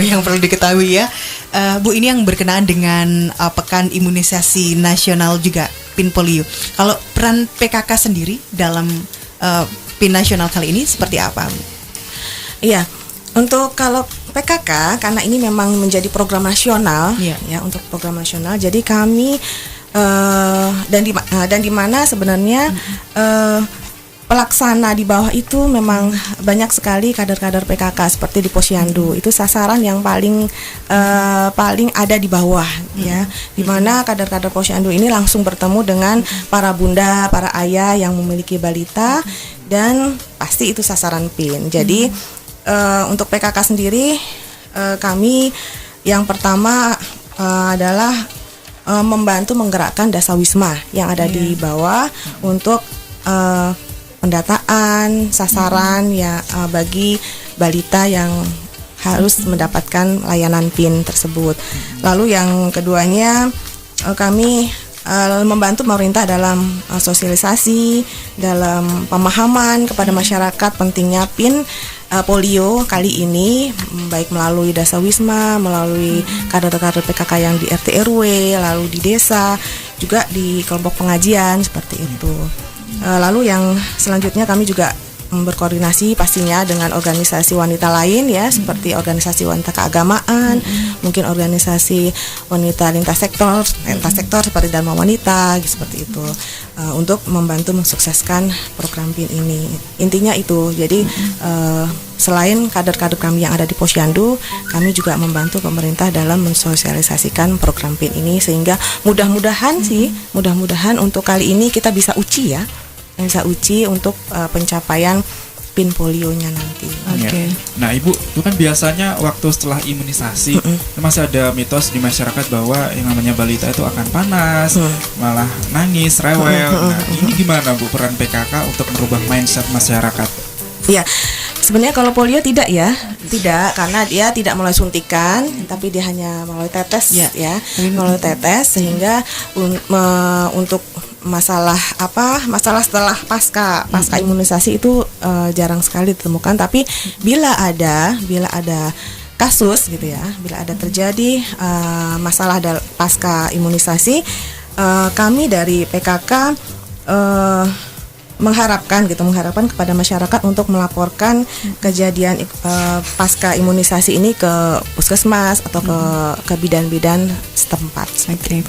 yang perlu diketahui ya, Bu, ini yang berkenaan dengan Pekan Imunisasi Nasional juga PIN polio. Kalau peran PKK sendiri dalam PIN nasional kali ini seperti apa, Bu? Iya, untuk kalau PKK karena ini memang menjadi program nasional, ya untuk program nasional. Jadi kami dan di mana sebenarnya pelaksana di bawah itu memang banyak sekali kader-kader PKK seperti di Posyandu. Itu sasaran yang paling ada di bawah, ya. Di mana kader-kader Posyandu ini langsung bertemu dengan para bunda, para ayah yang memiliki balita, dan pasti itu sasaran PIN. Jadi untuk PKK sendiri kami yang pertama adalah membantu menggerakkan dasawisma yang ada di bawah untuk pendataan sasaran ya bagi balita yang harus mendapatkan layanan PIN tersebut. Lalu yang keduanya kami membantu pemerintah dalam sosialisasi, dalam pemahaman kepada masyarakat pentingnya PIN polio kali ini, baik melalui dasawisma, melalui kader-kader PKK yang di RT RW, lalu di desa, juga di kelompok pengajian seperti itu. Lalu yang selanjutnya kami juga berkoordinasi pastinya dengan organisasi wanita lain ya, seperti organisasi wanita keagamaan, mungkin organisasi wanita lintas sektor seperti Dharma Wanita seperti itu, untuk membantu mensukseskan program PIN ini. Intinya itu. Jadi selain kader-kader kami yang ada di Posyandu, kami juga membantu pemerintah dalam mensosialisasikan program PIN ini, sehingga mudah-mudahan untuk kali ini kita bisa uji ya. Bisa uji untuk pencapaian PIN polionya nanti. Okay. Nah, Ibu, itu kan biasanya waktu setelah imunisasi masih ada mitos di masyarakat bahwa yang namanya balita itu akan panas, malah nangis, rewel. Nah, ini gimana, Bu, peran PKK untuk merubah mindset masyarakat? Iya, sebenarnya kalau polio tidak, karena dia tidak melalui suntikan, tapi dia hanya melalui tetes, melalui tetes, sehingga untuk masalah setelah pasca imunisasi itu jarang sekali ditemukan. Tapi bila ada kasus gitu ya, bila ada terjadi masalah pasca imunisasi, kami dari PKK mengharapkan kepada masyarakat untuk melaporkan kejadian pasca imunisasi ini ke puskesmas atau ke bidan-bidan setempat. Oke.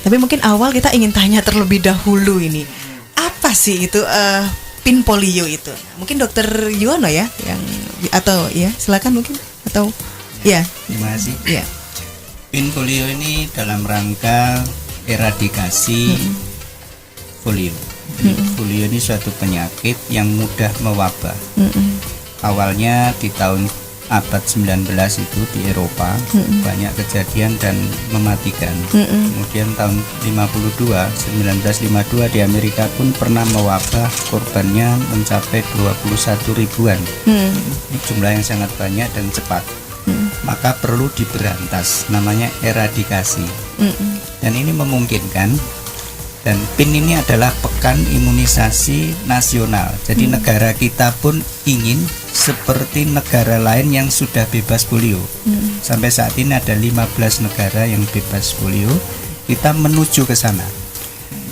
Tapi mungkin awal kita ingin tanya terlebih dahulu ini, apa sih itu PIN polio itu? Mungkin Dokter Yuwono ya silakan mungkin atau ya. Terima kasih. Ya. PIN polio ini dalam rangka eradikasi polio. Polio ini suatu penyakit yang mudah mewabah. Awalnya di tahun abad 19 itu di Eropa banyak kejadian dan mematikan. Kemudian tahun 1952 di Amerika pun pernah mewabah, korbannya mencapai 21 ribuan. Ini jumlah yang sangat banyak dan cepat. Maka perlu diberantas, namanya eradikasi. Dan ini memungkinkan. Dan PIN ini adalah Pekan Imunisasi Nasional. Jadi negara kita pun ingin seperti negara lain yang sudah bebas polio. Sampai saat ini ada 15 negara yang bebas polio. Kita menuju ke sana.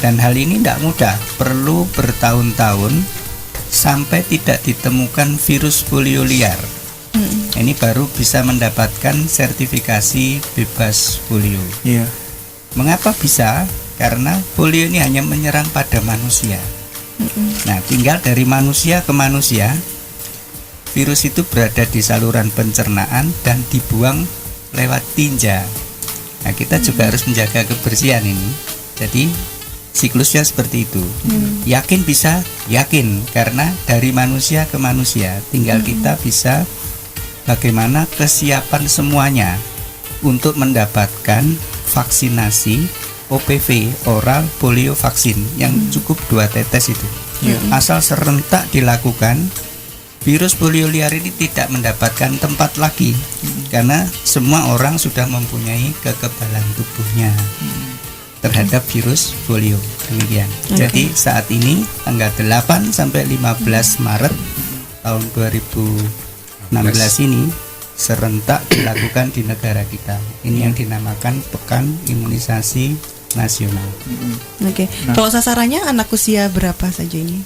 Dan hal ini tidak mudah, perlu bertahun-tahun sampai tidak ditemukan virus polio liar. Ini baru bisa mendapatkan sertifikasi bebas polio. Mengapa bisa? Karena polio ini hanya menyerang pada manusia. Nah, tinggal dari manusia ke manusia, virus itu berada di saluran pencernaan dan dibuang lewat tinja. Nah, kita juga harus menjaga kebersihan ini. Jadi siklusnya seperti itu. Yakin bisa? Yakin, karena dari manusia ke manusia. Tinggal kita bisa bagaimana kesiapan semuanya untuk mendapatkan vaksinasi OPV, oral polio vaksin, yang cukup 2 tetes itu. Asal serentak dilakukan, virus polio liar ini tidak mendapatkan tempat lagi, karena semua orang sudah mempunyai kekebalan tubuhnya terhadap virus polio. Demikian. Jadi saat ini tanggal 8 sampai 15 Maret tahun 2016 ini serentak dilakukan di negara kita. Ini yang dinamakan Pekan Imunisasi Nasional. Oke. Kalau sasarannya anak usia berapa saja ini,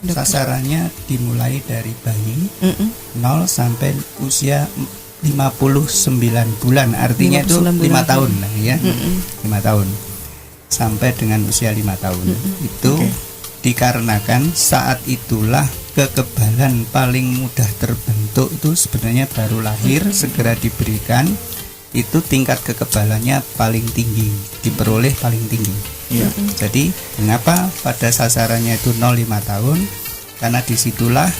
dokter? Sasarannya dimulai dari bayi 0 sampai usia 59 bulan, artinya itu 59 5 bulan. tahun lah ya. 5 tahun sampai dengan usia 5 tahun. Itu dikarenakan saat itulah kekebalan paling mudah terbentuk, itu sebenarnya baru lahir segera diberikan, itu tingkat kekebalannya paling tinggi, diperoleh paling tinggi. Jadi mengapa pada sasarannya itu 0-5 tahun? Karena disitulah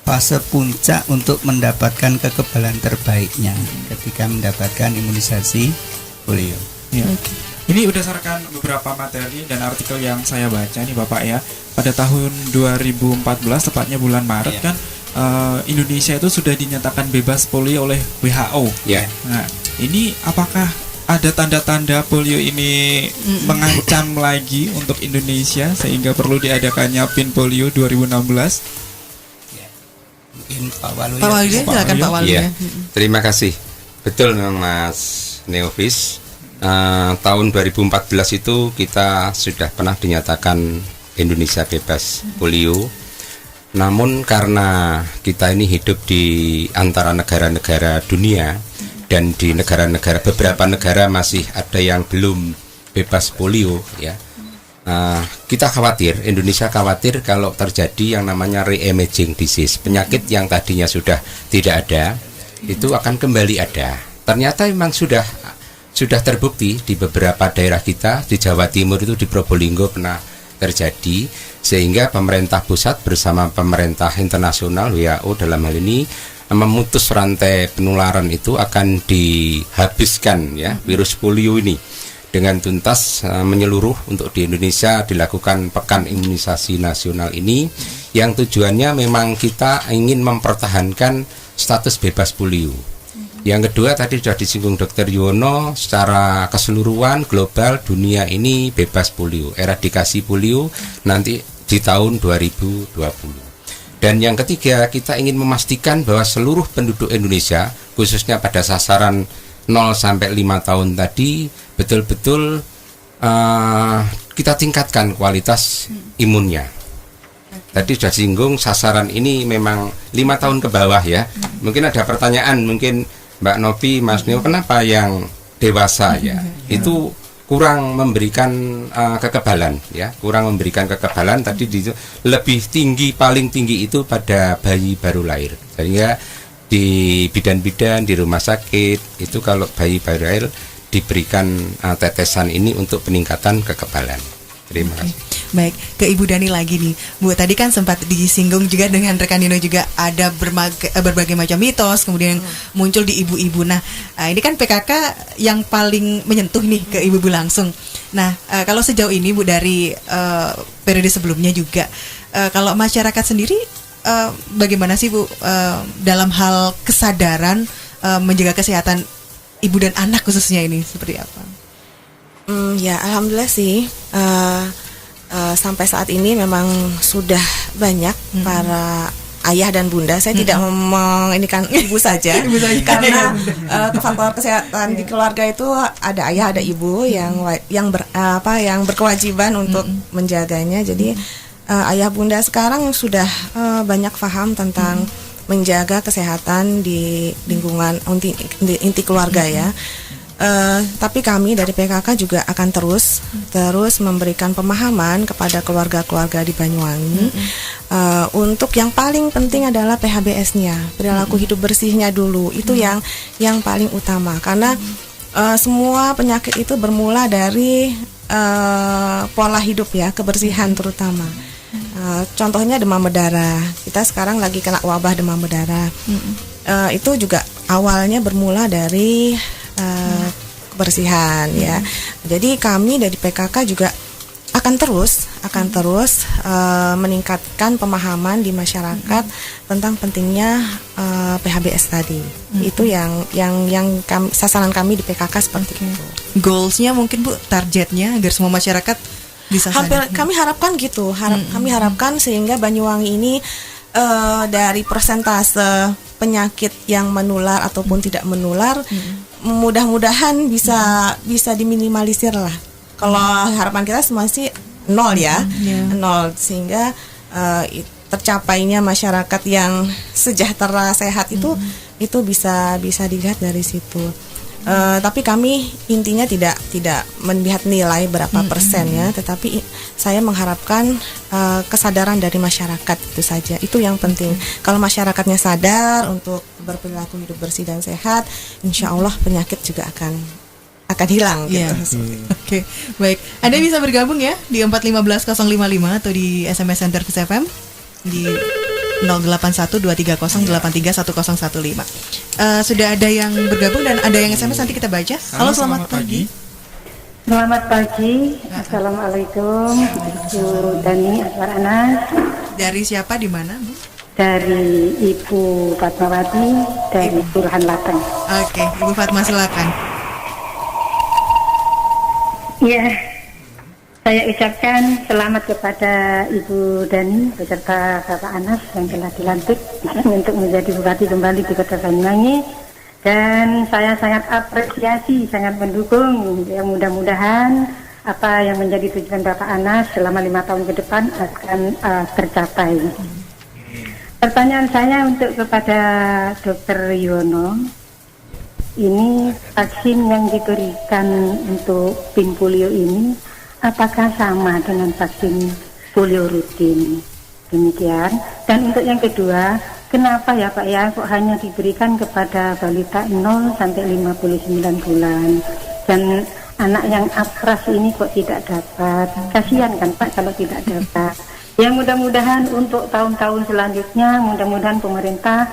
fase puncak untuk mendapatkan kekebalan terbaiknya ketika mendapatkan imunisasi polio. Ya. Ini berdasarkan beberapa materi dan artikel yang saya baca nih Bapak ya, pada tahun 2014 tepatnya bulan Maret kan Indonesia itu sudah dinyatakan bebas polio oleh WHO. Ya. Nah, ini apakah ada tanda-tanda polio ini mengancam lagi untuk Indonesia sehingga perlu diadakannya PIN polio 2016? Mungkin Pak Waluyo. Pak Waluyo, silakan Pak Waluyo. Iya. Terima kasih. Betul memang Mas Neofis. Tahun 2014 itu kita sudah pernah dinyatakan Indonesia bebas polio. Namun karena kita ini hidup di antara negara-negara dunia dan di negara-negara, beberapa negara masih ada yang belum bebas polio ya. Kita khawatir, Indonesia khawatir kalau terjadi yang namanya re-emerging disease, penyakit yang tadinya sudah tidak ada itu akan kembali ada. Ternyata memang sudah terbukti di beberapa daerah kita, di Jawa Timur itu di Probolinggo pernah terjadi, sehingga pemerintah pusat bersama pemerintah internasional WHO dalam hal ini memutus rantai penularan itu akan dihabiskan ya virus polio ini dengan tuntas menyeluruh. Untuk di Indonesia dilakukan Pekan Imunisasi Nasional ini yang tujuannya memang kita ingin mempertahankan status bebas polio. Yang kedua tadi sudah disinggung Dr. Yuwono, secara keseluruhan global dunia ini bebas polio, eradikasi polio nanti di tahun 2020. Dan yang ketiga kita ingin memastikan bahwa seluruh penduduk Indonesia khususnya pada sasaran 0 sampai 5 tahun tadi betul-betul kita tingkatkan kualitas imunnya. Tadi sudah singgung sasaran ini memang 5 tahun ke bawah ya. Mungkin ada pertanyaan, mungkin Mbak Novi, Mas Neo, kenapa yang dewasa ya itu kurang memberikan kekebalan ya, kurang memberikan kekebalan. Tadi lebih tinggi, paling tinggi itu pada bayi baru lahir, sehingga di bidan-bidan di rumah sakit itu kalau bayi baru lahir diberikan tetesan ini untuk peningkatan kekebalan. Terima kasih. Baik, ke Ibu Dani lagi nih, Bu. Tadi kan sempat disinggung juga dengan rekan Dino juga ada berbagai macam mitos kemudian muncul di ibu-ibu. Nah, ini kan PKK yang paling menyentuh nih ke ibu-ibu langsung. Nah, kalau sejauh ini Bu dari periode sebelumnya juga, kalau masyarakat sendiri bagaimana sih Bu dalam hal kesadaran menjaga kesehatan ibu dan anak khususnya ini seperti apa? Ya, alhamdulillah sih. Sampai saat ini memang sudah banyak para ayah dan bunda. Saya tidak menginikan ibu saja, karena faktor kesehatan di keluarga itu ada ayah, ada ibu yang berkewajiban untuk menjaganya. Jadi ayah bunda sekarang sudah banyak paham tentang menjaga kesehatan di lingkungan inti keluarga ya. Tapi kami dari PKK juga akan terus memberikan pemahaman kepada keluarga-keluarga di Banyuwangi untuk yang paling penting adalah PHBS-nya, perilaku hidup bersihnya dulu. Itu yang paling utama, karena semua penyakit itu bermula dari pola hidup ya, kebersihan terutama. Contohnya demam berdarah. Kita sekarang lagi kena wabah demam berdarah. Itu juga awalnya bermula dari kebersihan ya. Jadi kami dari PKK juga akan terus meningkatkan pemahaman di masyarakat tentang pentingnya PHBS tadi. Itu yang sasaran kami di PKK seperti itu. Goalsnya mungkin Bu, targetnya agar semua masyarakat bisa sadar. Kami harapkan gitu. Kami harapkan sehingga Banyuwangi ini dari persentase penyakit yang menular ataupun tidak menular, mudah-mudahan bisa diminimalisir lah. Kalau harapan kita semua sih nol ya, nol, sehingga tercapainya masyarakat yang sejahtera sehat itu bisa dilihat dari situ. Tapi kami intinya tidak melihat nilai berapa persennya, tetapi saya mengharapkan kesadaran dari masyarakat itu saja. Itu yang penting. Kalau masyarakatnya sadar untuk berperilaku hidup bersih dan sehat, insya Allah penyakit juga akan hilang gitu. Oke, baik. Anda bisa bergabung ya di 415055 atau di SMS Center Fus FM di 081230831015. Sudah ada yang bergabung dan ada yang SMS, nanti kita baca. Halo, selamat pagi. Selamat pagi. Assalamualaikum. Ibu Dani Aswar Anas. Dari siapa, di mana, Bu? Dari Ibu Fatmawati dari Kelurahan Lateng. Oke, Ibu Fatma silakan. Iya. Saya ucapkan selamat kepada Ibu Dani beserta Bapak Anas yang telah dilantik untuk menjadi bupati kembali di Kota Banyuwangi, dan saya sangat apresiasi, sangat mendukung, yang mudah-mudahan apa yang menjadi tujuan Bapak Anas selama 5 tahun ke depan akan tercapai. Pertanyaan saya untuk kepada Dr. Yono, ini vaksin yang diberikan untuk pin polio ini apakah sama dengan vaksin polio rutin? Demikian. Dan untuk yang kedua, kenapa ya Pak ya kok hanya diberikan kepada balita 0 sampai 59 bulan? Dan anak yang apras ini kok tidak dapat? Kasihan kan Pak kalau tidak dapat. Ya mudah-mudahan untuk tahun-tahun selanjutnya, mudah-mudahan pemerintah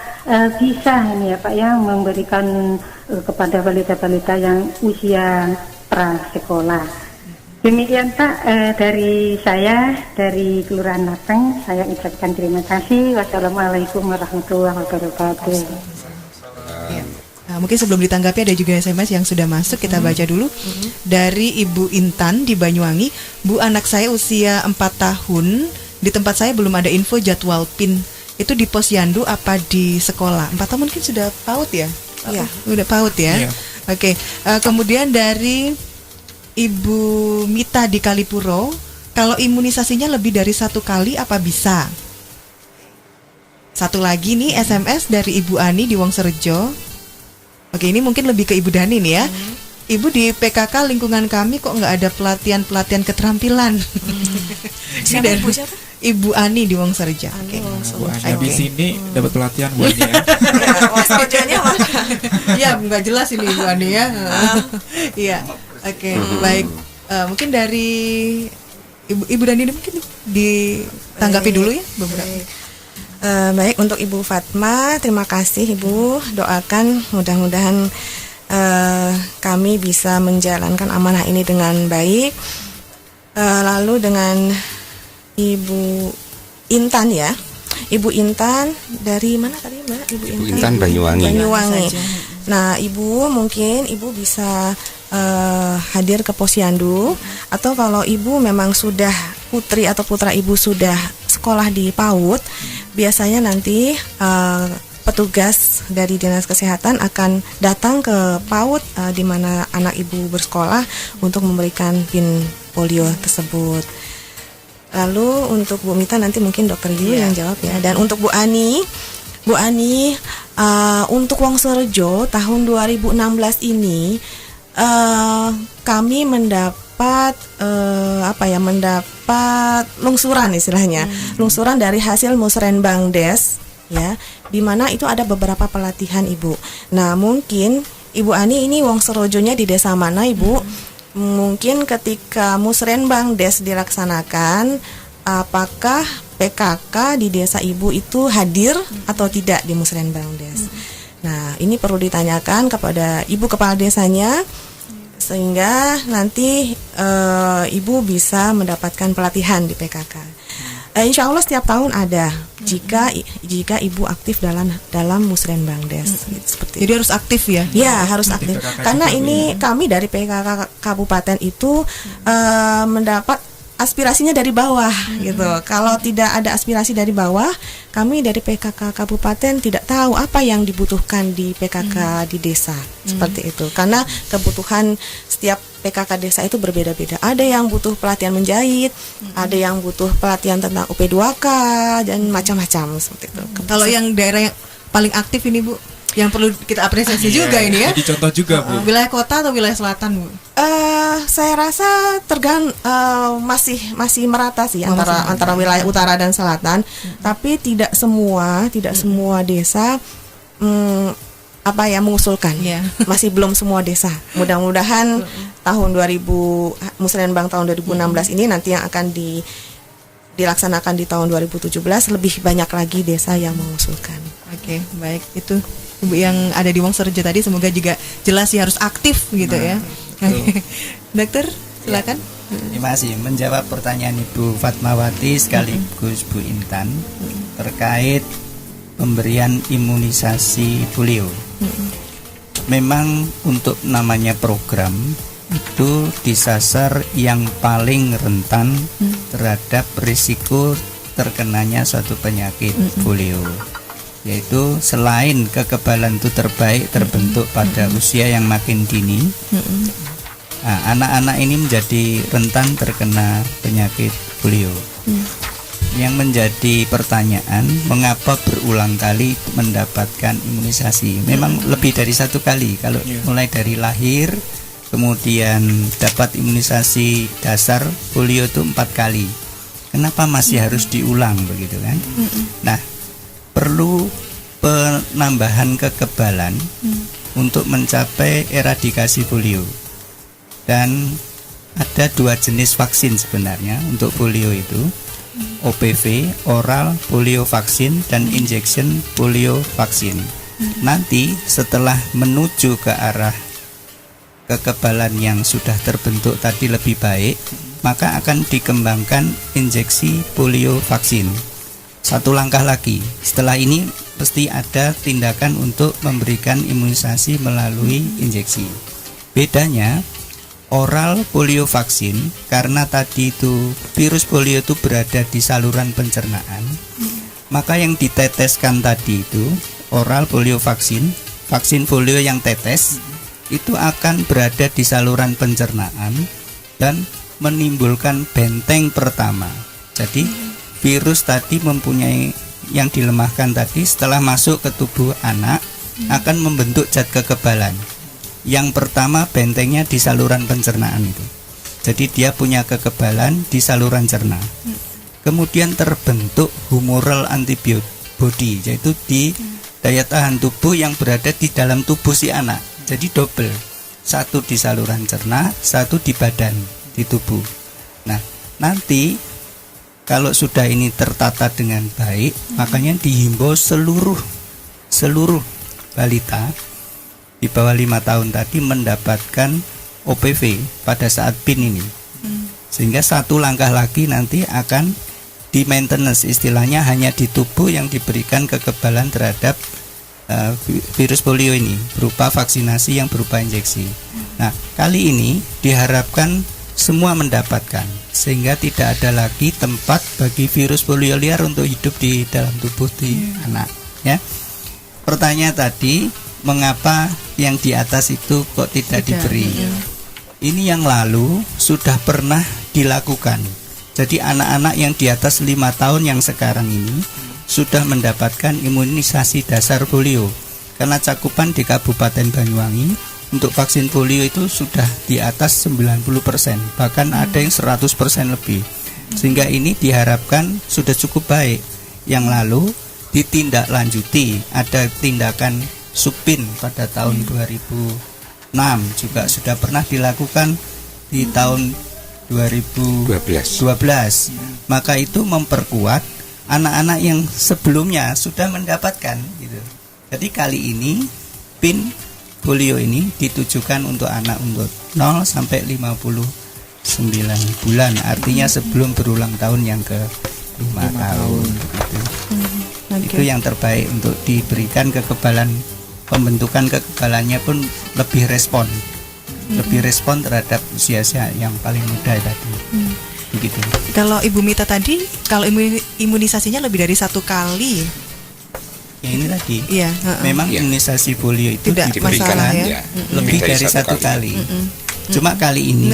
bisa ini ya Pak ya memberikan kepada balita-balita yang usia prasekolah. Demikian Pak, dari saya, dari Kelurahan Lateng, saya ucapkan terima kasih. Wassalamualaikum warahmatullahi wabarakatuh. Nah, mungkin sebelum ditanggapi ada juga SMS yang sudah masuk, kita baca dulu. Dari Ibu Intan di Banyuwangi, Bu, anak saya usia 4 tahun, di tempat saya belum ada info jadwal PIN. Itu di posyandu apa di sekolah? 4 tahun mungkin sudah PAUD ya? Iya. Udah PAUD ya? Iya. Oke, kemudian dari Ibu Mita di Kalipuro, kalau imunisasinya lebih dari 1 kali apa bisa? Satu lagi nih SMS dari Ibu Ani di Wongsorejo. Oke, ini mungkin lebih ke Ibu Dani nih ya. Ibu, di PKK lingkungan kami kok nggak ada pelatihan keterampilan. Siapa Ibu siapa? Ibu Ani di Wongsorejo. Oke. Bu Ani habis ini dapat pelatihan Bu Ani ya. Wongsorejonya mana? Ya, nggak jelas ini Ibu Ani ya. Iya. Oke, baik. Mungkin dari Ibu Dani mungkin ditanggapi dulu ya beberapa. Baik, untuk Ibu Fatma, terima kasih Ibu. Doakan mudah-mudahan kami bisa menjalankan amanah ini dengan baik. Lalu dengan Ibu Intan ya. Ibu Intan dari mana tadi Mbak? Ibu Intan Banyuwangi. Nah, Ibu mungkin Ibu bisa hadir ke posyandu, atau kalau Ibu memang sudah putri atau putra Ibu sudah sekolah di PAUD, biasanya nanti petugas dari Dinas Kesehatan akan datang ke PAUD di mana anak Ibu bersekolah untuk memberikan PIN polio tersebut. Lalu untuk Bu Mita nanti mungkin Dokter Yu yang jawab ya. Dan untuk Bu Ani, untuk Wongsorejo tahun 2016 ini kami mendapat lungsuran istilahnya, lungsuran dari hasil Musrenbangdes ya, di mana itu ada beberapa pelatihan Ibu. Nah, mungkin Ibu Ani ini Wongsorejonya di desa mana Ibu? Mungkin ketika Musrenbangdes dilaksanakan, apakah PKK di desa Ibu itu hadir atau tidak di Musrenbangdes? Nah, ini perlu ditanyakan kepada Ibu Kepala Desanya, sehingga nanti Ibu bisa mendapatkan pelatihan di PKK. Insya Allah setiap tahun ada, jika Ibu aktif dalam Musrenbangdes. Seperti Jadi harus aktif ya? Ya, harus aktif. PKK Karena juga, ini kami dari PKK Kabupaten itu mendapat aspirasinya dari bawah gitu. Kalau tidak ada aspirasi dari bawah, kami dari PKK Kabupaten tidak tahu apa yang dibutuhkan di PKK di desa seperti itu. Karena kebutuhan setiap PKK desa itu berbeda-beda. Ada yang butuh pelatihan menjahit, ada yang butuh pelatihan tentang UP2K dan macam-macam seperti itu. Kalau yang daerah yang paling aktif ini Bu, yang perlu kita apresiasi juga ini ya. Jadi contoh juga Bu. Wilayah kota atau wilayah selatan Bu? Saya rasa masih merata sih antara wilayah utara dan selatan, tapi tidak semua desa mengusulkan. Masih belum semua desa. Mudah-mudahan tahun 2000 Musrenbang tahun 2016 ini nanti yang akan dilaksanakan di tahun 2017 lebih banyak lagi desa yang mengusulkan. Oke, baik, itu Ibu yang ada di Wonosorejo tadi semoga juga jelas sih harus aktif gitu ya. Dokter, silakan. Terima kasih. Menjawab pertanyaan Ibu Fatmawati sekaligus Bu Intan terkait pemberian imunisasi polio. Memang untuk namanya program itu disasar yang paling rentan terhadap risiko terkenanya suatu penyakit polio, yaitu selain kekebalan itu terbentuk pada usia yang makin dini. Nah, anak-anak ini menjadi rentan terkena penyakit polio. Yang menjadi pertanyaan, mengapa berulang kali mendapatkan imunisasi? Memang lebih dari satu kali. Kalau mulai dari lahir, kemudian dapat imunisasi dasar polio itu 4 kali. Kenapa masih harus diulang begitu kan? Nah, perlu penambahan kekebalan untuk mencapai eradikasi polio. Dan ada 2 jenis vaksin sebenarnya untuk polio itu, OPV, oral polio vaksin, dan injection polio vaksin. Nanti setelah menuju ke arah kekebalan yang sudah terbentuk tadi lebih baik, maka akan dikembangkan injeksi polio vaksin. Satu langkah lagi, setelah ini pasti ada tindakan untuk memberikan imunisasi melalui injeksi. Bedanya, oral polio vaksin karena tadi itu virus polio itu berada di saluran pencernaan, maka yang diteteskan tadi itu oral polio vaksin polio yang tetes itu akan berada di saluran pencernaan dan menimbulkan benteng pertama. Jadi virus tadi mempunyai yang dilemahkan tadi setelah masuk ke tubuh anak akan membentuk zat kekebalan. Yang pertama bentengnya di saluran pencernaan itu. Jadi dia punya kekebalan di saluran cerna. Kemudian terbentuk humoral antibody, yaitu di daya tahan tubuh yang berada di dalam tubuh si anak. Jadi double. Satu di saluran cerna, satu di badan, di tubuh. Nah, nanti kalau sudah ini tertata dengan baik, makanya dihimbau seluruh balita di bawah 5 tahun tadi mendapatkan OPV pada saat PIN ini, sehingga satu langkah lagi nanti akan di maintenance, istilahnya hanya di tubuh yang diberikan kekebalan terhadap virus polio ini berupa vaksinasi yang berupa injeksi. Nah, kali ini diharapkan semua mendapatkan, sehingga tidak ada lagi tempat bagi virus polio liar untuk hidup di dalam tubuh anak. Ya, pertanyaan tadi, mengapa yang di atas itu kok tidak diberi? Ini yang lalu sudah pernah dilakukan. Jadi anak-anak yang di atas 5 tahun yang sekarang ini sudah mendapatkan imunisasi dasar polio. Karena cakupan di Kabupaten Banyuwangi untuk vaksin polio itu sudah di atas 90%, bahkan ada yang 100% lebih. Sehingga ini diharapkan sudah cukup baik. Yang lalu ditindaklanjuti, ada tindakan Supin pada tahun 2006 juga sudah pernah dilakukan di tahun 2012. Maka itu memperkuat anak-anak yang sebelumnya sudah mendapatkan gitu. Jadi kali ini PIN polio ini ditujukan untuk anak untuk 0 sampai 59 bulan, artinya sebelum berulang tahun yang ke 5 tahun gitu. Itu yang terbaik untuk diberikan kekebalan. Pembentukan kekebalannya pun lebih respon terhadap usia yang paling muda tadi. begitu. Kalau Ibu Mita tadi, kalau imunisasinya lebih dari 1 kali, Ya ini tadi, iya, memang Iya. imunisasi polio itu Tidak diberikan masalah ya. lebih dari 1 kali. Cuma kali ini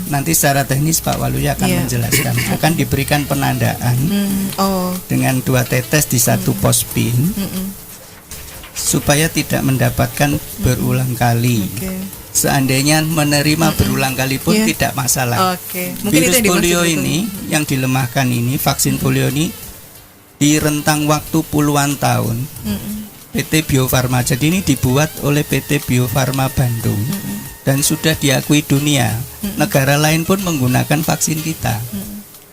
nanti secara teknis Pak Waluyo akan Iya. menjelaskan, akan diberikan penandaan Oh, dengan 2 tetes di 1 pos pin supaya tidak mendapatkan berulang kali. oke. Seandainya menerima berulang kali pun Iya. tidak masalah. Oke. Mungkin itu Virus yang dimaksud polio itu. ini yang dilemahkan ini, vaksin polio ini di rentang waktu puluhan tahun. PT Bio Farma. Jadi ini dibuat oleh PT Bio Farma Bandung dan sudah diakui dunia. Negara lain pun menggunakan vaksin kita.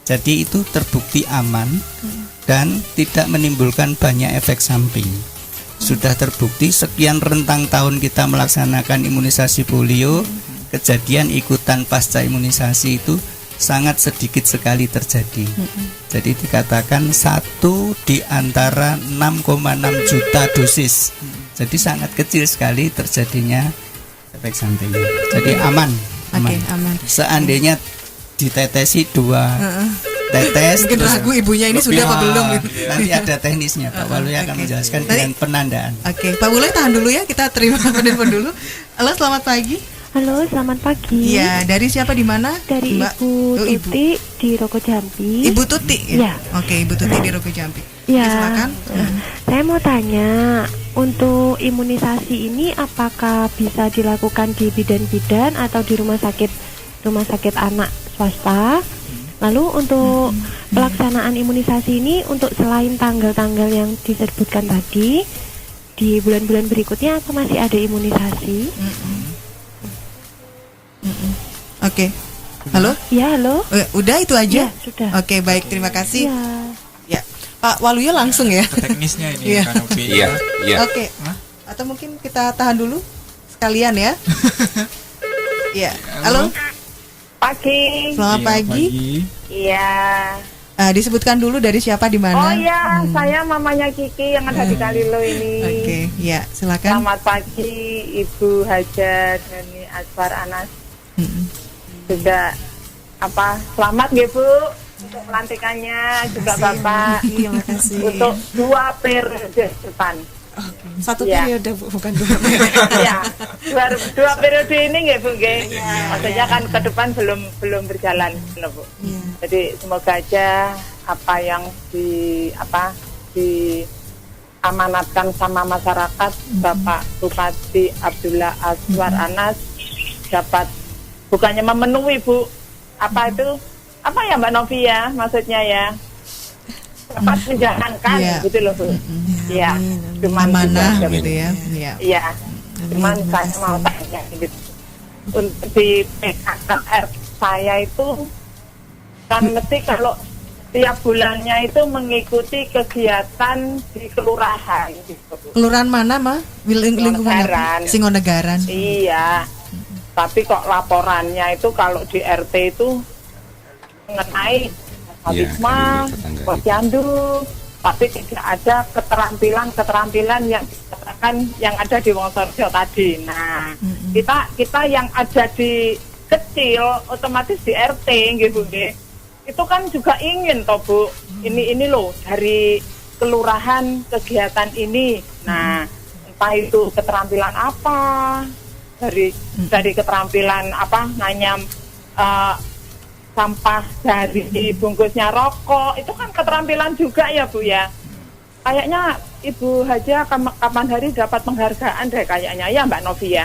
Jadi itu terbukti aman dan tidak menimbulkan banyak efek samping. Sudah terbukti sekian rentang tahun kita melaksanakan imunisasi polio, kejadian ikutan pasca imunisasi itu sangat sedikit sekali terjadi. Jadi dikatakan 1 di antara 6,6 juta dosis. Jadi sangat kecil sekali terjadinya efek samping. Jadi aman. Oke, aman. Seandainya ditetesi 2 tetes, Mungkin terus ragu ibunya ini sudah apa belum gitu. nanti ada teknisnya. Pak Waluyo akan Oke. menjelaskan Nanti- dengan penandaan. Oke, Pak Wulay tahan dulu ya, kita terima penelpon dulu. Halo, selamat pagi. Halo, selamat pagi. Iya, dari siapa di mana? Dari Mbak? Ibu Oh, Tuti di Roko Jambi. Ibu Tuti. Iya. Oke, Ibu Tuti di Roko Jambi. Ya. Oke, silakan. Saya mau tanya, untuk imunisasi ini apakah bisa dilakukan di bidan-bidan atau di rumah sakit anak swasta? Lalu untuk pelaksanaan imunisasi ini untuk selain tanggal-tanggal yang disebutkan tadi, di bulan-bulan berikutnya apa masih ada imunisasi? Oke. Halo? Ya, halo. Udah itu aja? Ya, sudah. Oke, baik, terima kasih. Ya. Ya. Pak Waluyo langsung ya. Ke teknisnya ini Iya. kan Opi. Iya, iya. Oke. Hah? Atau mungkin kita tahan dulu sekalian ya. Iya. Halo. Pagi. Selamat Iya, pagi. Iya. Disebutkan dulu dari siapa di mana? Oh iya, saya mamanya Kiki yang ada di Kalilo ini. Oke, ya, silakan. Selamat pagi Ibu Haja Dani Aswar Anas. Juga selamat ya Bu untuk pelantikannya, juga Bapak Iya, makasih. untuk 2 periode depan. Satu Iya. periode Bu, bukan 2 periode. Ya, dua periode ini nggak Bu, nggih. Maksudnya kan ke depan belum berjalan, loh, Bu. Iya. Jadi semoga aja apa yang diamanatkan sama masyarakat, Bapak Bupati Abdullah Aswar Anas dapat bukannya memenuhi Bu, apa ya Mbak Novi ya, maksudnya ya dapat menjalankan Iya. gitu loh Bu. Iya, cuman Amanah juga- gitu ya. Iya. Iya, cuman saya mau tanya gitu. Untuk di PKKR saya itu kan mesti kalau tiap bulannya itu mengikuti kegiatan di kelurahan gitu. Kelurahan mana, Ma? Lingkungan Singonegaran. apa? Singonegaran. Iya, tapi kok laporannya itu kalau di RT itu mengenai Wisma, tetangga. posyandu, tapi tidak ada keterampilan yang dikatakan yang ada di Wonosobo tadi. Nah, kita yang ada di kecil otomatis di RT gitu nggih. Itu kan juga ingin toh Bu, ini loh dari kelurahan kegiatan ini. Nah, entah itu keterampilan apa, dari keterampilan nganyam sampah dari bungkusnya rokok, itu kan keterampilan juga ya Bu ya. Kayaknya Ibu Haja kapan hari dapat penghargaan deh kayaknya ya Mbak Novi ya.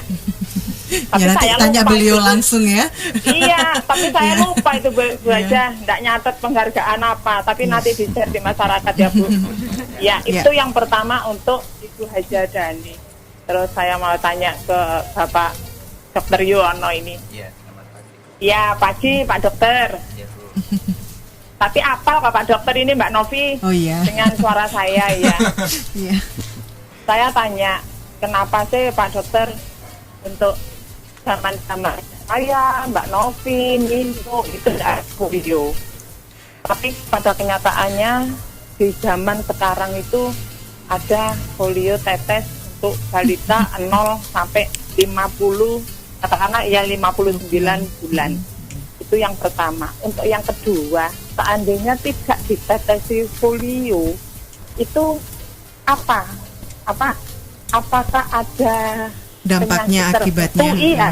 Tapi Ya, nanti saya tanya lupa beliau itu. langsung ya. Iya, tapi saya Iya. lupa itu Bu Haja, enggak nyatet penghargaan apa, tapi nanti di-share di masyarakat ya Bu. Ya, itu yang pertama untuk Ibu Haja Dani. Terus saya mau tanya ke Bapak Dr. Yuwono ini. Iya, selamat pagi. Ya, pagi Pak Dokter. Tapi apal Pak Dokter ini Mbak Novi Oh iya. dengan suara saya ya. Iya. Saya tanya, kenapa sih Pak Dokter untuk zaman-zaman saya, Mbak Novi, Nino, itu ada polio. Tapi pada kenyataannya di zaman sekarang itu ada polio tetes untuk balita 0 sampai 50, katakanlah ya 59 bulan. Itu yang pertama. Untuk yang kedua, seandainya tidak ditetesi polio, itu apakah ada dampaknya, penyakit akibatnya? tertentu? Iya.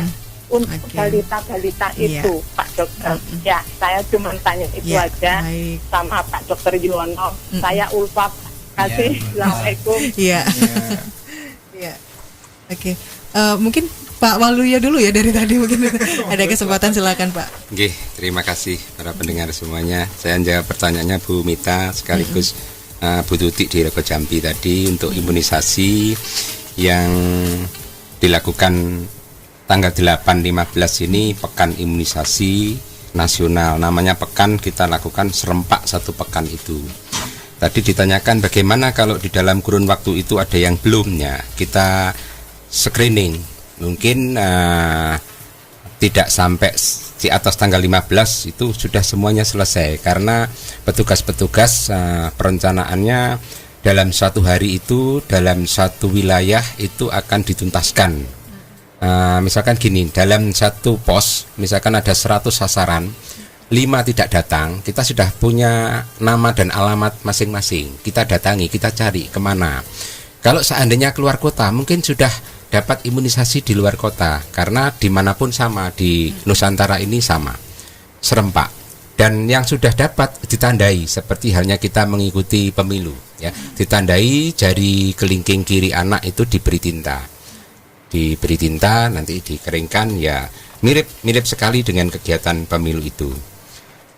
Untuk Oke. balita-balita Iya. itu, Pak Dokter. Ya, saya cuma tanya itu Ya, aja baik. sama Pak Dokter Yuwono. Saya Ulfa. Kasih. Assalamualaikum. Iya. Iya. Oke. Mungkin Pak Waluyo dulu ya dari tadi mungkin ada kesempatan, silakan Pak. Oke, terima kasih para pendengar semuanya. Saya jawab pertanyaannya Bu Mita sekaligus Bu Tuti di Rego Jambi tadi untuk imunisasi yang dilakukan tanggal 8-15 ini pekan imunisasi nasional. Namanya pekan, kita lakukan serempak satu pekan itu. Tadi ditanyakan bagaimana kalau di dalam kurun waktu itu ada yang belumnya, kita screening. Mungkin tidak sampai di atas tanggal 15 itu sudah semuanya selesai, karena petugas-petugas perencanaannya dalam satu hari itu, dalam satu wilayah itu akan dituntaskan. Misalkan gini, dalam satu pos misalkan ada 100 sasaran, 5 tidak datang, kita sudah punya nama dan alamat masing-masing. Kita datangi, kita cari kemana. Kalau seandainya keluar kota, mungkin sudah dapat imunisasi di luar kota, karena dimanapun sama, di Nusantara ini sama, serempak. Dan yang sudah dapat ditandai, seperti halnya kita mengikuti pemilu, ya, ditandai jari kelingking kiri anak itu diberi tinta, nanti dikeringkan, ya mirip sekali dengan kegiatan pemilu itu.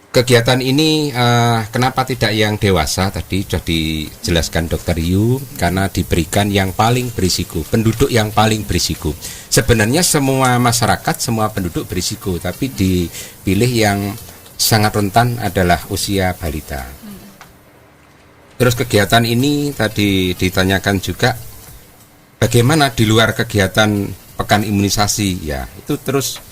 Kegiatan ini kenapa tidak yang dewasa, tadi sudah dijelaskan Dr. Yu, karena diberikan yang paling berisiko, penduduk yang paling berisiko. Sebenarnya semua masyarakat, semua penduduk berisiko, tapi dipilih yang sangat rentan adalah usia balita. Terus kegiatan ini tadi ditanyakan juga bagaimana di luar kegiatan pekan imunisasi, ya itu terus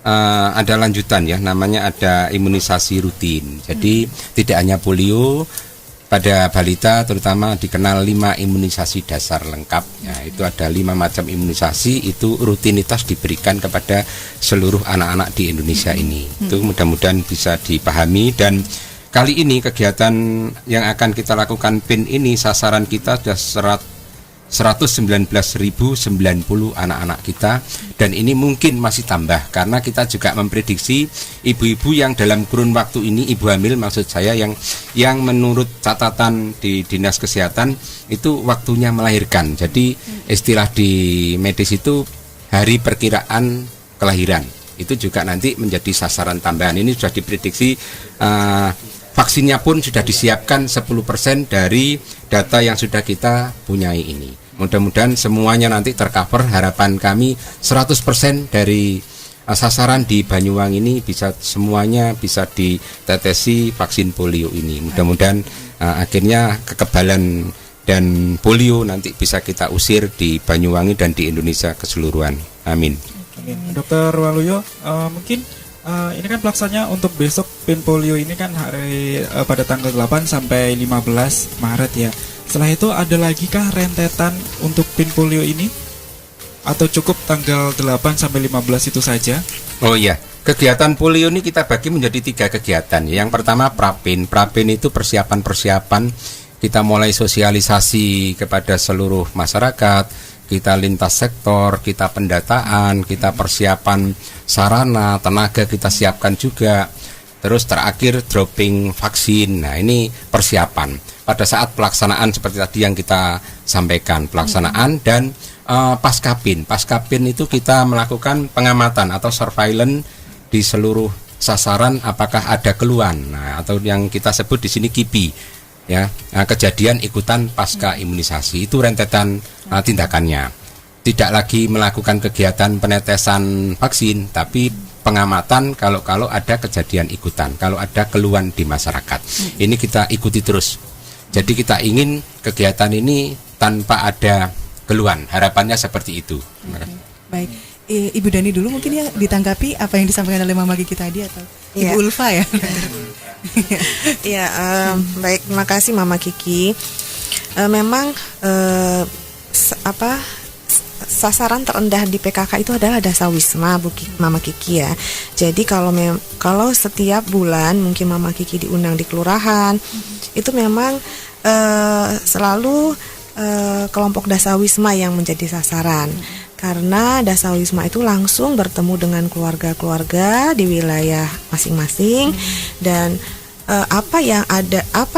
ada lanjutan, ya, namanya ada imunisasi rutin. Jadi tidak hanya polio, pada balita terutama dikenal 5 imunisasi dasar lengkap, ya, itu ada 5 macam imunisasi, itu rutinitas diberikan kepada seluruh anak-anak di Indonesia ini. Itu mudah-mudahan bisa dipahami. Dan kali ini kegiatan yang akan kita lakukan PIN ini, sasaran kita sudah 119.090 anak-anak kita, dan ini mungkin masih tambah karena kita juga memprediksi ibu-ibu yang dalam kurun waktu ini, ibu hamil maksud saya, yang menurut catatan di Dinas Kesehatan itu waktunya melahirkan. Jadi istilah di medis itu hari perkiraan kelahiran, itu juga nanti menjadi sasaran tambahan. Ini sudah diprediksi, vaksinnya pun sudah disiapkan 10% dari data yang sudah kita punyai ini. Mudah-mudahan semuanya nanti tercover. Harapan kami 100% dari sasaran di Banyuwangi ini semuanya bisa ditetesi vaksin polio ini. Mudah-mudahan akhirnya kekebalan dan polio nanti bisa kita usir di Banyuwangi dan di Indonesia keseluruhan. Amin. Dokter Waluyo, mungkin ini kan pelaksanaannya untuk besok PIN polio ini kan pada tanggal 8 sampai 15 Maret ya. Setelah itu ada lagi kah rentetan untuk PIN polio ini? Atau cukup tanggal 8 sampai 15 itu saja? Oh iya, kegiatan polio ini kita bagi menjadi 3 kegiatan. Yang pertama Prapin. Prapin itu persiapan-persiapan, kita mulai sosialisasi kepada seluruh masyarakat, kita lintas sektor, kita pendataan, kita persiapan sarana, tenaga kita siapkan juga. Terus terakhir dropping vaksin. Nah, ini persiapan. Pada saat pelaksanaan seperti tadi yang kita sampaikan, pelaksanaan dan paskapin. Paskapin itu kita melakukan pengamatan atau surveillance di seluruh sasaran apakah ada keluhan. Nah, atau yang kita sebut di sini KIPI. Ya, kejadian ikutan pasca imunisasi, itu rentetan tindakannya. Tidak lagi melakukan kegiatan penetesan vaksin, tapi pengamatan kalau ada kejadian ikutan, kalau ada keluhan di masyarakat. Ini kita ikuti terus. Jadi kita ingin kegiatan ini tanpa ada keluhan. Harapannya seperti itu. Baik. Ibu Dani dulu mungkin ya ditanggapi apa yang disampaikan oleh Mama Kiki tadi, atau Ibu Ulfa ya. Iya, baik, terima kasih Mama Kiki. Memang sasaran terendah di PKK itu adalah dasawisma, Mama Kiki ya. Jadi kalau setiap bulan mungkin Mama Kiki diundang di kelurahan, itu memang selalu kelompok dasawisma yang menjadi sasaran. Karena dasawisma itu langsung bertemu dengan keluarga-keluarga di wilayah masing-masing dan apa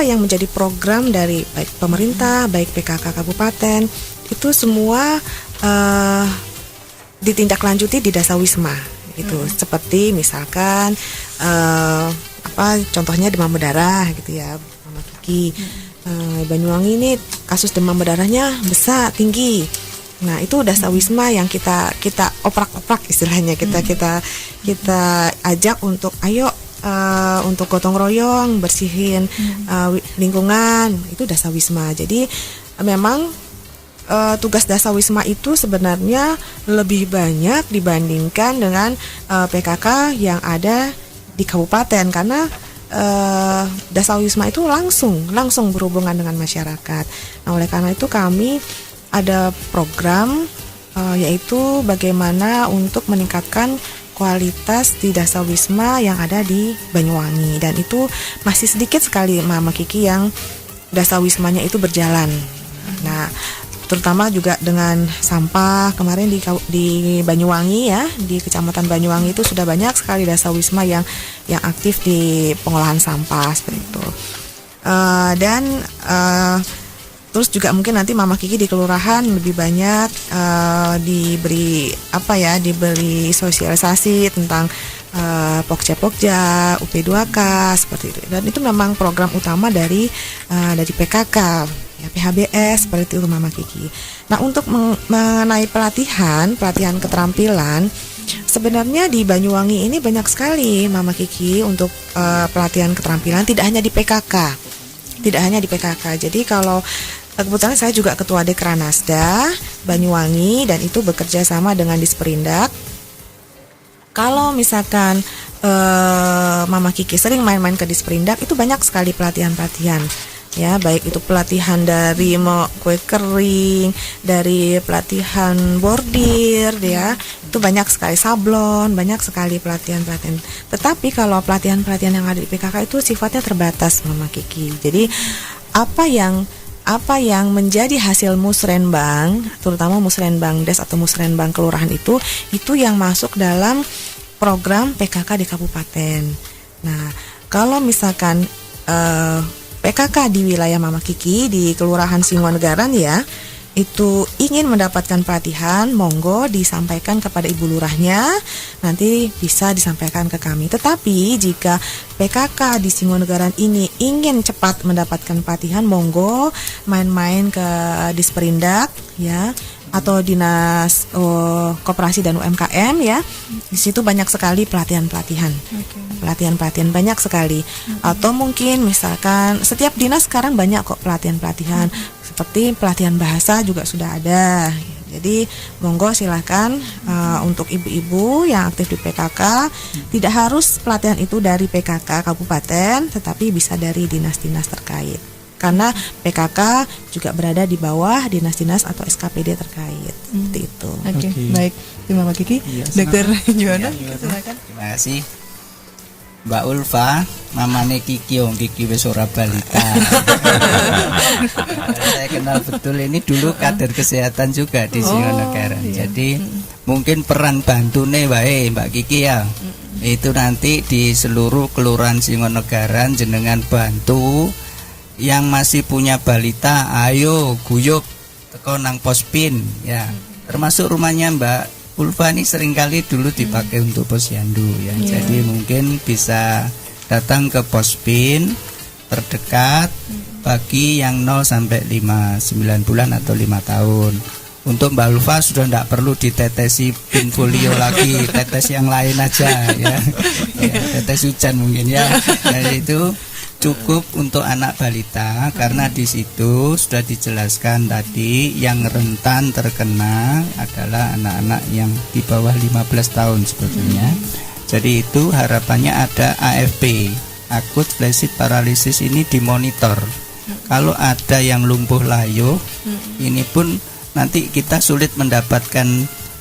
yang menjadi program dari baik pemerintah, baik PKK kabupaten, itu semua ditindaklanjuti di dasawisma gitu. Seperti misalkan contohnya demam berdarah gitu ya, Mama Kiki. Banyuwangi ini kasus demam berdarahnya besar, tinggi. Nah, itu dasawisma yang kita oprak-oprak istilahnya, kita ajak untuk ayo untuk gotong royong bersihin lingkungan, itu dasawisma. Jadi memang tugas dasawisma itu sebenarnya lebih banyak dibandingkan dengan PKK yang ada di kabupaten, karena dasawisma itu langsung berhubungan dengan masyarakat. Nah, oleh karena itu kami ada program yaitu bagaimana untuk meningkatkan kualitas di dasawisma yang ada di Banyuwangi, dan itu masih sedikit sekali Mama Kiki yang dasawismanya itu berjalan. Nah, terutama juga dengan sampah kemarin di Banyuwangi ya, di Kecamatan Banyuwangi itu sudah banyak sekali dasawisma yang aktif di pengolahan sampah seperti itu. Terus juga mungkin nanti Mama Kiki di kelurahan lebih banyak diberi sosialisasi tentang Pokja, UP2K seperti itu. Dan itu memang program utama dari PKK, ya, PHBS seperti itu Mama Kiki. Nah, untuk mengenai pelatihan keterampilan, sebenarnya di Banyuwangi ini banyak sekali Mama Kiki untuk pelatihan keterampilan, tidak hanya di PKK. Jadi kalau kebetulan saya juga ketua Dekranasda Banyuwangi dan itu bekerja sama dengan Disperindak. Kalau misalkan Mama Kiki sering main-main ke Disperindak, itu banyak sekali pelatihan-pelatihan. Ya, baik itu pelatihan dari kue kering, dari pelatihan bordir ya. Itu banyak sekali sablon, banyak sekali pelatihan-pelatihan. Tetapi kalau pelatihan-pelatihan yang ada di PKK itu sifatnya terbatas Mama Kiki. Jadi apa yang menjadi hasil musrenbang, terutama musrenbang des atau musrenbang kelurahan itu yang masuk dalam program PKK di kabupaten. Nah, kalau misalkan PKK di wilayah Mama Kiki di Kelurahan Singonegaran ya, itu ingin mendapatkan pelatihan, monggo disampaikan kepada Ibu Lurahnya, nanti bisa disampaikan ke kami. Tetapi jika PKK di Singonegaran ini ingin cepat mendapatkan pelatihan, monggo main-main ke Disperindak ya, atau Dinas Koperasi dan UMKM ya. Di situ banyak sekali pelatihan-pelatihan. Pelatihan-pelatihan banyak sekali. Atau mungkin misalkan setiap dinas sekarang banyak kok pelatihan-pelatihan. Seperti pelatihan bahasa juga sudah ada. Jadi monggo silakan untuk ibu-ibu yang aktif di PKK, tidak harus pelatihan itu dari PKK kabupaten, tetapi bisa dari dinas-dinas terkait. Karena PKK juga berada di bawah dinas-dinas atau SKPD terkait. Seperti itu. Oke. Baik. Terima kasih Kiki. Dokter Juwana, silakan. Terima kasih. Mbak Ulfa, mamane Kiki, Kiki wis ora balita. Saya kenal betul, ini dulu kader kesehatan juga di Singonegaran. Iya. Jadi mungkin peran bantune wae Mbak Kiki ya. Itu nanti di seluruh kelurahan Singonegaran jenengan bantu yang masih punya balita, ayo guyup teko nang Pospin ya. Termasuk rumahnya Mbak Ulfa ini seringkali dulu dipakai untuk posyandu ya. Jadi mungkin bisa datang ke Pospin terdekat bagi yang 0 sampai 9 bulan atau 5 tahun. Untuk Mbak Ulfa sudah tidak perlu ditetesi pin polio lagi, tetes yang lain aja ya. Tetes hujan mungkin ya. Jadi itu cukup untuk anak balita, karena di situ sudah dijelaskan tadi yang rentan terkena adalah anak-anak yang di bawah 15 tahun sebetulnya. Jadi itu harapannya ada AFP, akut flaccid paralysis, ini dimonitor. Kalau ada yang lumpuh layuh, ini pun nanti kita sulit mendapatkan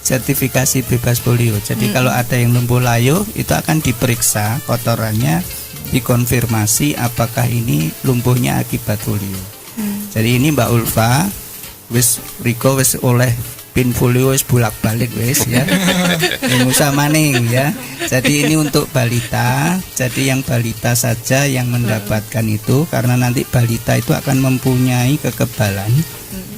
sertifikasi bebas polio. Jadi kalau ada yang lumpuh layu itu akan diperiksa kotorannya, dikonfirmasi apakah ini lumpuhnya akibat polio. Jadi ini Mbak Ulfa wis Riko wis oleh pin polio wis bolak-balik wis ya. Usah maning ya. Jadi ini untuk balita. Jadi yang balita saja yang mendapatkan itu, karena nanti balita itu akan mempunyai kekebalan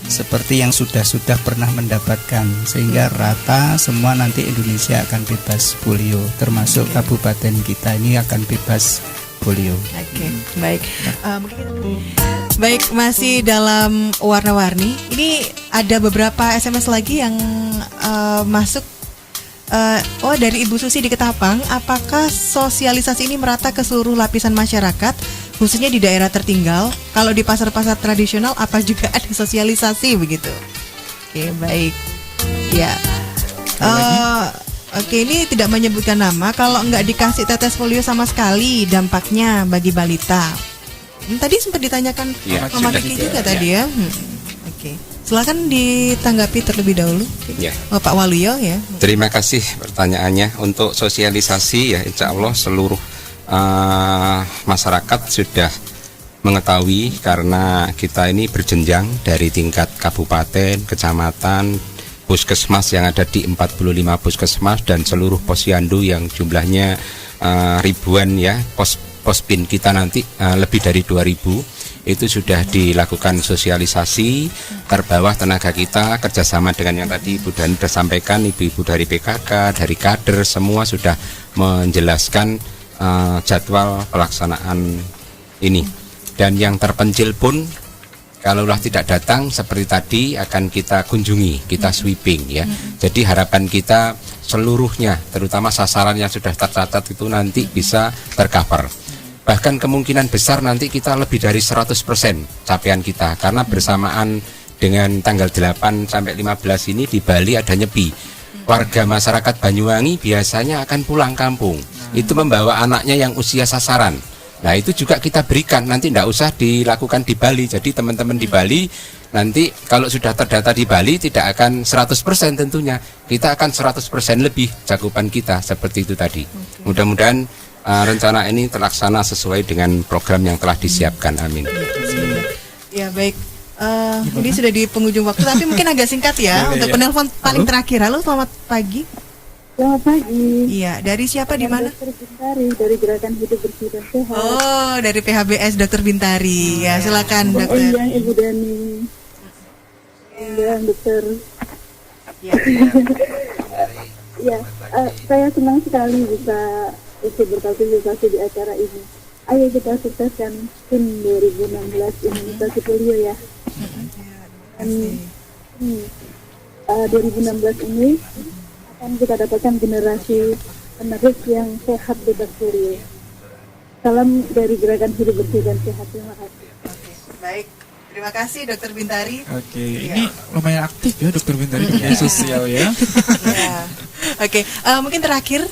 seperti yang sudah pernah mendapatkan, sehingga rata semua nanti Indonesia akan bebas polio, termasuk kabupaten kita ini akan bebas polio. Oke, baik. Baik, masih dalam warna-warni. Ini ada beberapa SMS lagi yang masuk. Dari Ibu Susi di Ketapang. Apakah sosialisasi ini merata ke seluruh lapisan masyarakat, khususnya di daerah tertinggal? Kalau di pasar-pasar tradisional, apa juga ada sosialisasi begitu? Oke, baik. Ya. Oke, ini tidak menyebutkan nama. Kalau nggak dikasih tetes polio sama sekali, dampaknya bagi balita. Tadi sempat ditanyakan Mama Kiki juga tadi ya. Oke, silakan ditanggapi terlebih dahulu. Ya. Pak Waluyo ya. Terima kasih pertanyaannya. Untuk sosialisasi ya, insya Allah seluruh masyarakat sudah mengetahui, karena kita ini berjenjang dari tingkat kabupaten, kecamatan, puskesmas yang ada di 45 puskesmas dan seluruh posyandu yang jumlahnya ribuan ya, pospin kita nanti lebih dari 2000, itu sudah dilakukan sosialisasi. Terbawah tenaga kita kerjasama dengan yang tadi Ibu Dani sudah sampaikan, ibu-ibu dari PKK, dari kader, semua sudah menjelaskan jadwal pelaksanaan ini. Dan yang terpencil pun kalaulah tidak datang seperti tadi akan kita kunjungi, kita sweeping ya. Jadi harapan kita seluruhnya, terutama sasaran yang sudah tercatat itu nanti bisa tercover. Bahkan kemungkinan besar nanti kita lebih dari 100% capaian kita, karena bersamaan dengan tanggal 8 sampai 15 ini di Bali ada nyepi. Warga masyarakat Banyuwangi biasanya akan pulang kampung. Itu membawa anaknya yang usia sasaran. Nah itu juga kita berikan, nanti tidak usah dilakukan di Bali. Jadi teman-teman di Bali nanti kalau sudah terdata di Bali tidak akan 100% tentunya. Kita akan 100% lebih cakupan kita, seperti itu tadi. Mudah-mudahan rencana ini terlaksana sesuai dengan program yang telah disiapkan. Amin. Ya baik. Ini sudah di penghujung waktu, tapi mungkin agak singkat ya untuk penelpon paling terakhir. Halo, selamat pagi. Selamat pagi. Iya, dari siapa, di mana? Dokter Bintari dari Gerakan Hidup Bersih dan Sehat. Oh, dari PHBS Dokter Bintari. Ya, silakan dokter. Yang Ibu Dani. Yang dokter. Ya, saya senang sekali bisa ikut berpartisipasi di acara ini. Ayo kita sukseskan PIN 2016 imunisasi polio ya. Dan 2016 ini akan kita dapatkan generasi penerus yang sehat bebas polio. Salam dari Gerakan Hidup Bersih dan Sehat. Terima kasih. Baik, terima kasih Dokter Bintari. Oke, ini lumayan aktif ya Dokter Bintari di media sosial ya. Oke, mungkin terakhir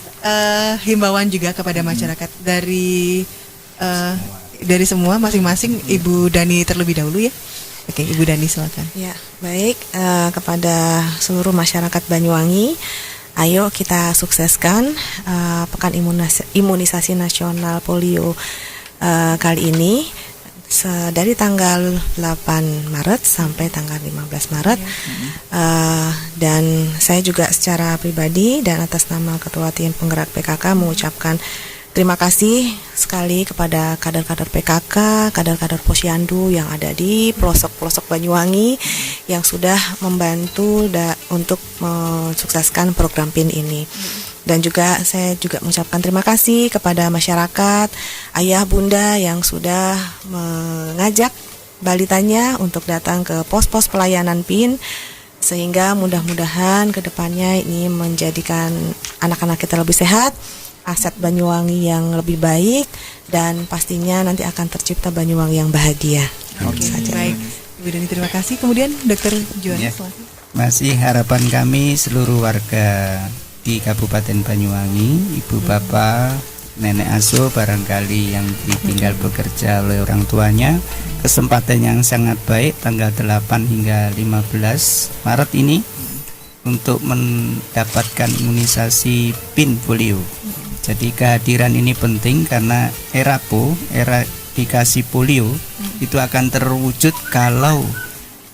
himbauan juga kepada masyarakat dari semua masing-masing. Ibu Dani terlebih dahulu ya. Oke, Ibu Dani silakan. Ya, baik, kepada seluruh masyarakat Banyuwangi, ayo kita sukseskan Pekan Imunisasi Nasional Polio kali ini dari tanggal 8 Maret sampai tanggal 15 Maret. Dan saya juga secara pribadi dan atas nama Ketua Tim Penggerak PKK mengucapkan terima kasih sekali kepada kader-kader PKK, kader-kader posyandu yang ada di pelosok-pelosok Banyuwangi yang sudah membantu untuk mensukseskan program PIN ini. Dan juga saya juga mengucapkan terima kasih kepada masyarakat, ayah bunda yang sudah mengajak balitanya untuk datang ke pos-pos pelayanan PIN, sehingga mudah-mudahan ke depannya ini menjadikan anak-anak kita lebih sehat, aset Banyuwangi yang lebih baik, dan pastinya nanti akan tercipta Banyuwangi yang bahagia. Oke, baik. Ibu Dani terima kasih. Kemudian Dokter Juwana. Ya. Masih harapan kami seluruh warga di Kabupaten Banyuwangi, ibu bapak, nenek asuh barangkali yang ditinggal bekerja oleh orang tuanya, kesempatan yang sangat baik tanggal 8 hingga 15 Maret ini untuk mendapatkan imunisasi PIN polio. Jadi kehadiran ini penting karena eradikasi polio itu akan terwujud kalau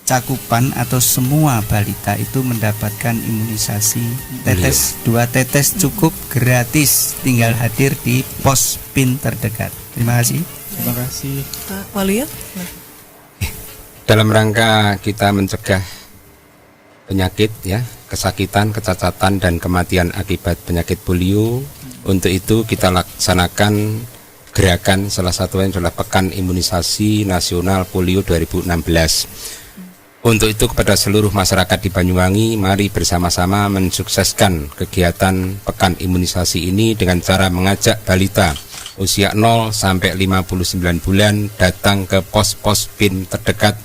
cakupan atau semua balita itu mendapatkan imunisasi tetes 2 tetes cukup gratis, tinggal hadir di pos PIN terdekat. Terima kasih. Terima kasih. Pak Waluyo. Dalam rangka kita mencegah penyakit ya, kesakitan, kecacatan dan kematian akibat penyakit polio, untuk itu kita laksanakan gerakan salah satunya adalah Pekan Imunisasi Nasional Polio 2016. Untuk itu kepada seluruh masyarakat di Banyuwangi, mari bersama-sama mensukseskan kegiatan Pekan Imunisasi ini dengan cara mengajak balita usia 0 sampai 59 bulan datang ke pos-pos PIN terdekat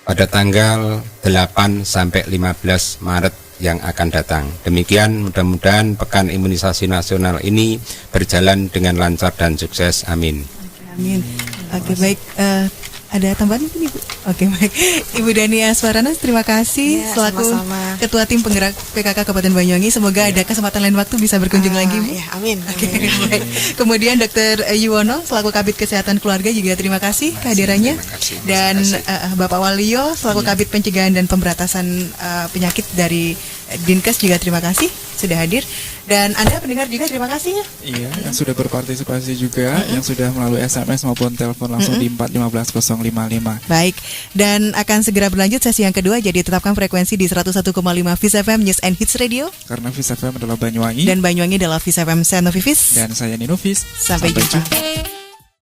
pada tanggal 8 sampai 15 Maret yang akan datang. Demikian, mudah-mudahan Pekan Imunisasi Nasional ini berjalan dengan lancar dan sukses. Amin. Amin. Oke, baik. Ada tambahan mungkin Ibu? Oke, baik. Ibu Dani Aswaranas, terima kasih selaku sama-sama. Ketua Tim Penggerak PKK Kabupaten Banyuwangi. Semoga ada kesempatan lain waktu bisa berkunjung lagi, Bu. Ya, amin. Oke, baik. Kemudian Dr. Yuwono selaku Kabid Kesehatan Keluarga juga terima kasih kehadirannya. Dan Bapak Waluyo selaku Kabid Pencegahan dan Pemberantasan Penyakit dari Dinkes juga terima kasih sudah hadir. Dan Anda pendengar juga terima kasih ya. Iya, yang sudah berpartisipasi juga, yang sudah melalui SMS maupun telepon langsung di 4151055. Baik, dan akan segera berlanjut sesi yang kedua. Jadi tetapkan frekuensi di 101,5 Vis FM News and Hits Radio. Karena Vis FM adalah Banyuwangi Dan Banyuwangi adalah Vis FM. Saya Novi Vis. Dan saya Nino Vis. Sampai jumpa.